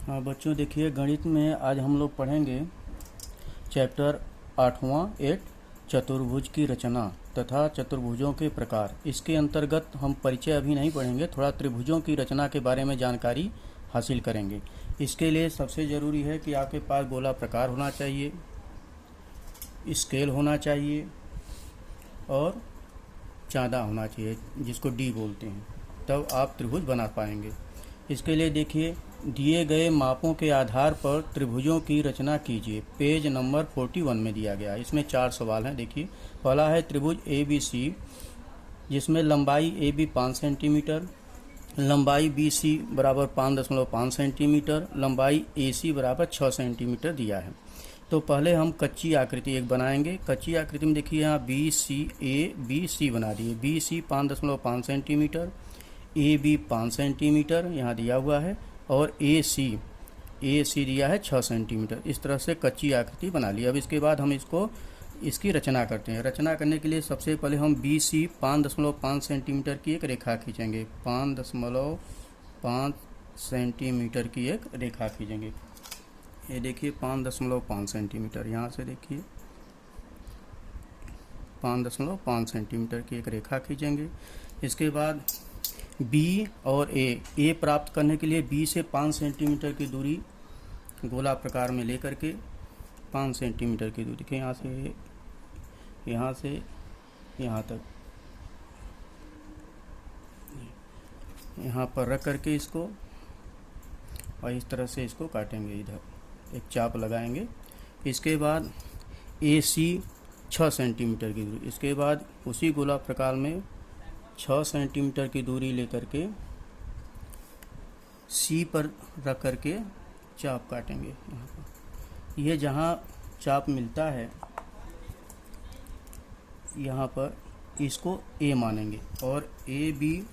हाँ बच्चों, देखिए गणित में आज हम लोग पढ़ेंगे चैप्टर 8वां एक चतुर्भुज की रचना तथा चतुर्भुजों के प्रकार। इसके अंतर्गत हम परिचय अभी नहीं पढ़ेंगे, थोड़ा त्रिभुजों की रचना के बारे में जानकारी हासिल करेंगे। इसके लिए सबसे ज़रूरी है कि आपके पास गोला प्रकार होना चाहिए, स्केल होना चाहिए और चाँदा होना चाहिए, जिसको डी बोलते हैं, तब आप त्रिभुज बना पाएंगे। इसके लिए देखिए, दिए गए मापों के आधार पर त्रिभुजों की रचना कीजिए। पेज नंबर 41 में दिया गया है। इसमें 4 सवाल हैं। देखिए, पहला है त्रिभुज ए बी सी, जिसमें लंबाई ए बी 5 सेंटीमीटर, लंबाई बी सी बराबर 5.5 सेंटीमीटर, लंबाई ए सी बराबर 6 सेंटीमीटर दिया है। तो पहले हम कच्ची आकृति एक बनाएंगे। कच्ची आकृति में देखिए, यहाँ बी सी बना दिए। B C 5.5 centimetre, A B 5 centimetre यहाँ दिया हुआ है, और ए सी दिया है 6 सेंटीमीटर। इस तरह से कच्ची आकृति बना ली। अब इसके बाद हम इसकी रचना करते हैं। रचना करने के लिए सबसे पहले हम बी सी 5.5 सेंटीमीटर की एक रेखा खींचेंगे। 5.5 सेंटीमीटर की एक रेखा खींचेंगे। ये देखिए 5.5 सेंटीमीटर, यहाँ से देखिए 5.5 सेंटीमीटर की एक रेखा खींचेंगे। इसके बाद बी और ए प्राप्त करने के लिए बी से 5 सेंटीमीटर की दूरी गोला प्रकार में लेकर के 5 सेंटीमीटर की दूरी के यहाँ से यहाँ तक यहाँ पर रख करके इसको और इस तरह से इसको काटेंगे। इधर एक चाप लगाएंगे। इसके बाद ए सी 6 सेंटीमीटर की दूरी। इसके बाद उसी गोला प्रकार में 6 सेंटीमीटर की दूरी लेकर के सी पर रख करके चाप काटेंगे। यहाँ पर ये जहाँ चाप मिलता है, यहाँ पर इसको ए मानेंगे, और ए बी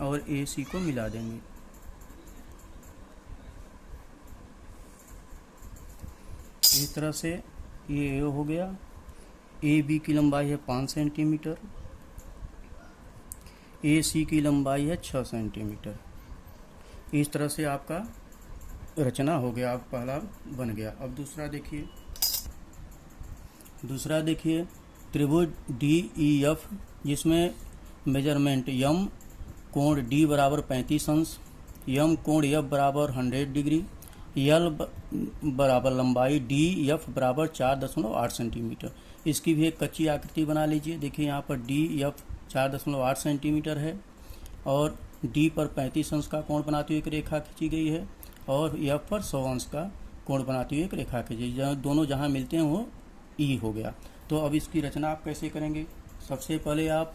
और ए सी को मिला देंगे। इस तरह से ये हो गया। ए बी की लंबाई है 5 सेंटीमीटर, ए सी की लंबाई है 6 सेंटीमीटर। इस तरह से आपका रचना हो गया, आप पहला बन गया। अब दूसरा देखिए त्रिभुज डी ई एफ, जिसमें मेजरमेंट यम कोण डी बराबर 35 अंश, यम कोण एफ बराबर 100 डिग्री, यल बराबर लंबाई डी एफ बराबर 4.8 सेंटीमीटर। इसकी भी एक कच्ची आकृति बना लीजिए। देखिए यहाँ पर डी एफ 4.8 सेंटीमीटर है, और डी पर 35 अंश का कोण बनाती हुई एक रेखा खींची गई है, और एफ पर 100 अंश का कोण बनाती हुई एक रेखा खींची। दोनों जहाँ मिलते हैं वो ई हो गया। तो अब इसकी रचना आप कैसे करेंगे? सबसे पहले आप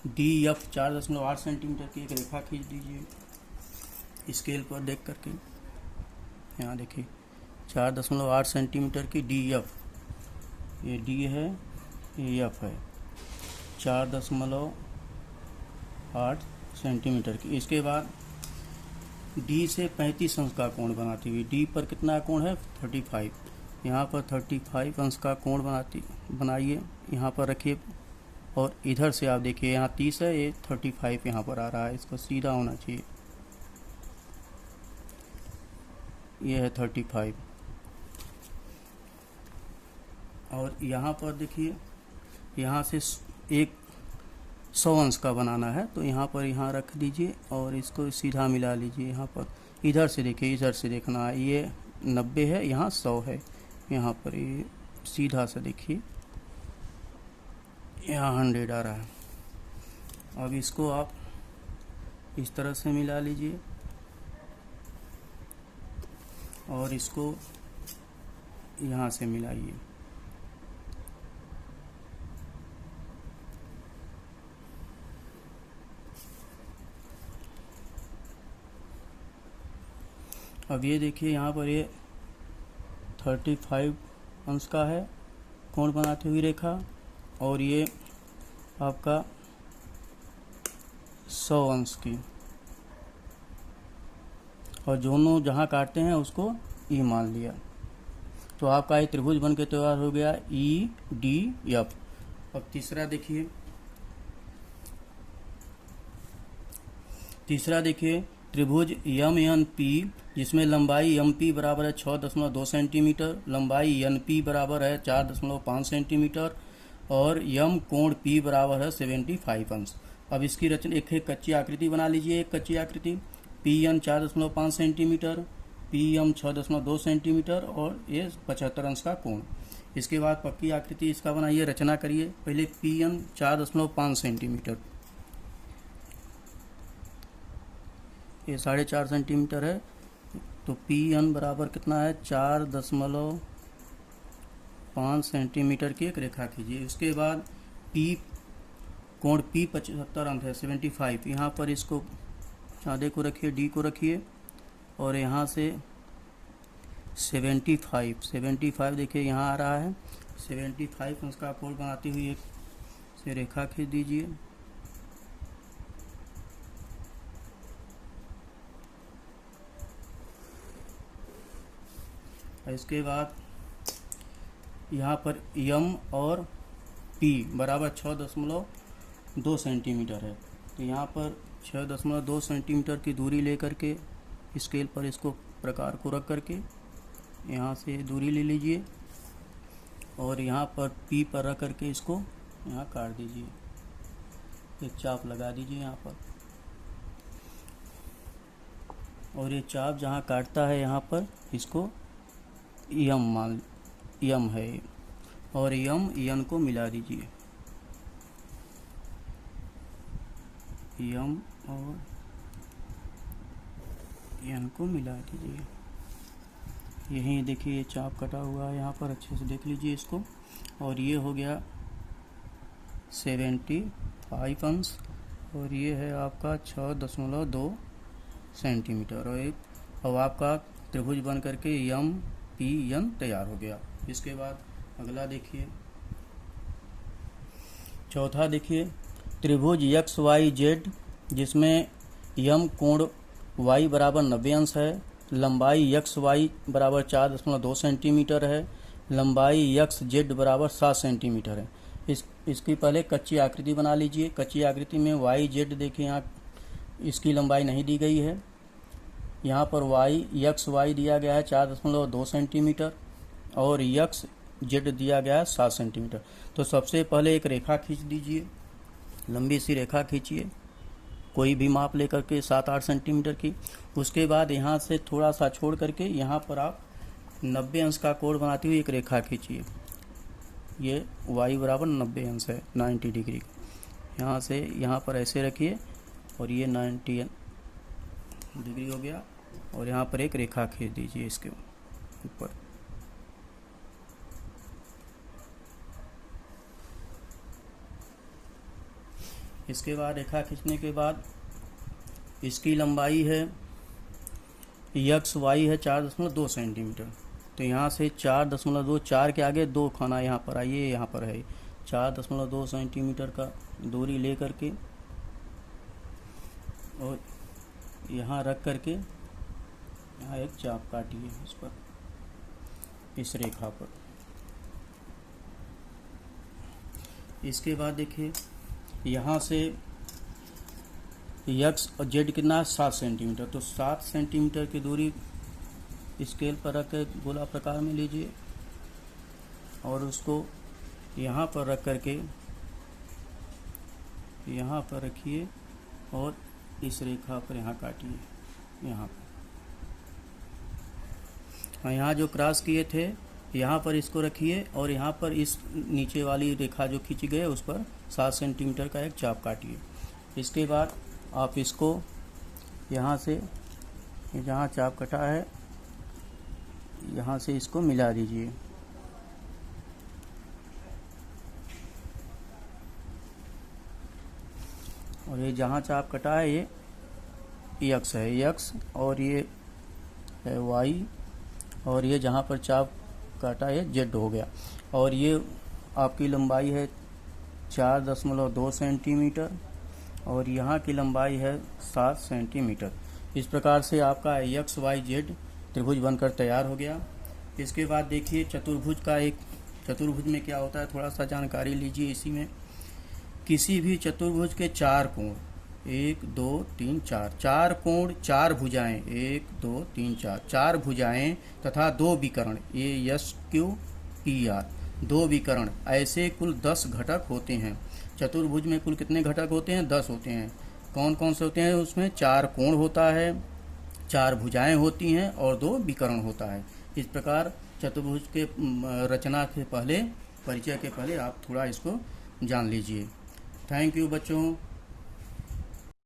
डी एफ 4.8 सेंटीमीटर की एक रेखा खींच दीजिए स्केल पर देख करके। यहाँ देखिए 4.8 सेंटीमीटर की डी एफ, ये डी है, ये एफ है, 4.8 सेंटीमीटर की। इसके बाद डी से 35 अंश का कोण बनाती हुई, डी पर कितना कोण है 35, यहाँ पर 35 अंश का कोण बनाइए, यहाँ पर रखिए, और इधर से आप देखिए यहाँ 30 है, ये 35 यहाँ पर आ रहा है, इसको सीधा होना चाहिए। ये है 35, और यहाँ पर देखिए यहाँ से एक 100 अंश का बनाना है, तो यहाँ पर यहाँ रख दीजिए और इसको सीधा मिला लीजिए। यहाँ पर इधर से देखिए, इधर से देखना है, ये 90 है, यहाँ 100 है, यहाँ पर ये सीधा से देखिए यहाँ 100 आ रहा है। अब इसको आप इस तरह से मिला लीजिए और इसको यहाँ से मिलाइए। अब ये देखिए यहाँ पर ये 35 अंश का है कोण बनाती हुई रेखा, और ये आपका 100 अंश की, और दोनों जहाँ काटते हैं उसको ई मान लिया। तो आपका ये त्रिभुज बन के तैयार हो गया ई डी एफ। अब तीसरा देखिए त्रिभुज यम एन पी, जिसमें लंबाई एम पी बराबर है 6.2 सेंटीमीटर, लंबाई एन पी बराबर है 4.5 सेंटीमीटर और यम कोण पी बराबर है 75 अंश। अब इसकी रचना एक कच्ची आकृति बना लीजिए। एक कच्ची आकृति P N 4.5 centimetre, P M 6.2 centimetre और ये 75 अंश का कोण। इसके बाद पक्की आकृति इसका बनाइए, रचना करिए। पहले पी एन 4.5 सेंटीमीटर, ये 4.5 सेंटीमीटर है, तो पी एन बराबर कितना है 4.5 सेंटीमीटर की एक रेखा खींचिए। उसके बाद पी कोण पी 75 अंश है 75, यहाँ पर इसको चाँदे को रखिए, डी को रखिए और यहाँ से 75 देखिए यहाँ आ रहा है 75 अंश का कोण बनाती हुई एक से रेखा खींच दीजिए। इसके बाद यहाँ पर यम और पी बराबर 6.2 सेंटीमीटर है, तो यहाँ पर 6.2 सेंटीमीटर की दूरी लेकर के स्केल पर इसको प्रकार को रख करके यहाँ से दूरी ले लीजिए और यहाँ पर पी पर रख करके इसको यहाँ काट दीजिए, एक चाप लगा दीजिए यहाँ पर। और ये चाप जहाँ काटता है यहाँ पर इसको यम है और यन को मिला दीजिए, यम और यन को मिला दीजिए। यही देखिए ये चाप कटा हुआ है यहाँ पर, अच्छे से देख लीजिए इसको। और ये हो गया 75 अंश और ये है आपका 6.2 सेंटीमीटर और एक अब आपका त्रिभुज बन करके यम पी एन तैयार हो गया। इसके बाद अगला देखिए, चौथा देखिए त्रिभुज एक्स वाई जेड, जिसमें यम कोण वाई बराबर 90 अंश है, लंबाई एक्स वाई बराबर 4.2 सेंटीमीटर है, लंबाई एक्स जेड बराबर 7 सेंटीमीटर है। इसकी पहले कच्ची आकृति बना लीजिए। कच्ची आकृति में वाई जेड देखिए यहाँ इसकी लंबाई नहीं दी गई है, यहाँ पर एक्स वाई दिया गया है 4.2 सेंटीमीटर और एक्स जेड दिया गया है 7 सेंटीमीटर। तो सबसे पहले एक रेखा खींच दीजिए, लंबी सी रेखा खींचिए, कोई भी माप लेकर के 7-8 सेंटीमीटर की। उसके बाद यहाँ से थोड़ा सा छोड़ करके यहाँ पर आप 90 अंश का कोण बनाती हुई एक रेखा खींचिए। ये वाई बराबर 90 अंश है, 90 डिग्री। यहाँ से यहाँ पर ऐसे रखिए और ये 90 डिग्री हो गया और यहाँ पर एक रेखा खींच दीजिए इसके ऊपर। इसके बाद रेखा खींचने के बाद इसकी लंबाई है एक्स वाई है 4.2 सेंटीमीटर, तो यहाँ से 4.2 4 के आगे 2 खाना यहाँ पर आइए, यहाँ पर है 4.2 सेंटीमीटर का दूरी ले करके और यहाँ रख करके यहाँ एक चाप काटिए इस पर, इस रेखा पर। इसके बाद देखिए यहाँ से एक्स और जेड कितना है 7 सेंटीमीटर, तो 7 सेंटीमीटर की दूरी स्केल पर रख कर गोला प्रकार में लीजिए और उसको यहाँ पर रख करके यहाँ पर रखिए और इस रेखा पर यहाँ काटिए, यहाँ पर। यहाँ जो क्रॉस किए थे यहाँ पर इसको रखिए और यहाँ पर इस नीचे वाली रेखा जो खींची गई है उस पर 7 सेंटीमीटर का एक चाप काटिए। इसके बाद आप इसको यहाँ से जहाँ चाप कटा है यहाँ से इसको मिला दीजिए। और ये जहाँ चाप कटा है ये एक्स है, एक्स और ये है वाई और ये जहाँ पर चाप काटा है जेड हो गया। और ये आपकी लंबाई है 4.2 सेंटीमीटर और यहाँ की लंबाई है 7 सेंटीमीटर। इस प्रकार से आपका एक्स वाई जेड त्रिभुज बनकर तैयार हो गया। इसके बाद देखिए चतुर्भुज का एक चतुर्भुज में क्या होता है थोड़ा सा जानकारी लीजिए इसी में। किसी भी चतुर्भुज के चार कोण, 1 2 3 4, चार कोण, चार भुजाएं, 1 2 3 4, चार भुजाएं तथा दो विकर्ण, ASQPR, दो विकर्ण, ऐसे कुल 10 घटक होते हैं। चतुर्भुज में कुल कितने घटक होते हैं? 10 होते हैं। कौन कौन से होते हैं उसमें? चार कोण होता है, चार भुजाएं होती हैं और दो विकर्ण होता है। इस प्रकार चतुर्भुज के रचना के पहले, परिचय के पहले आप थोड़ा इसको जान लीजिए। थैंक यू बच्चों।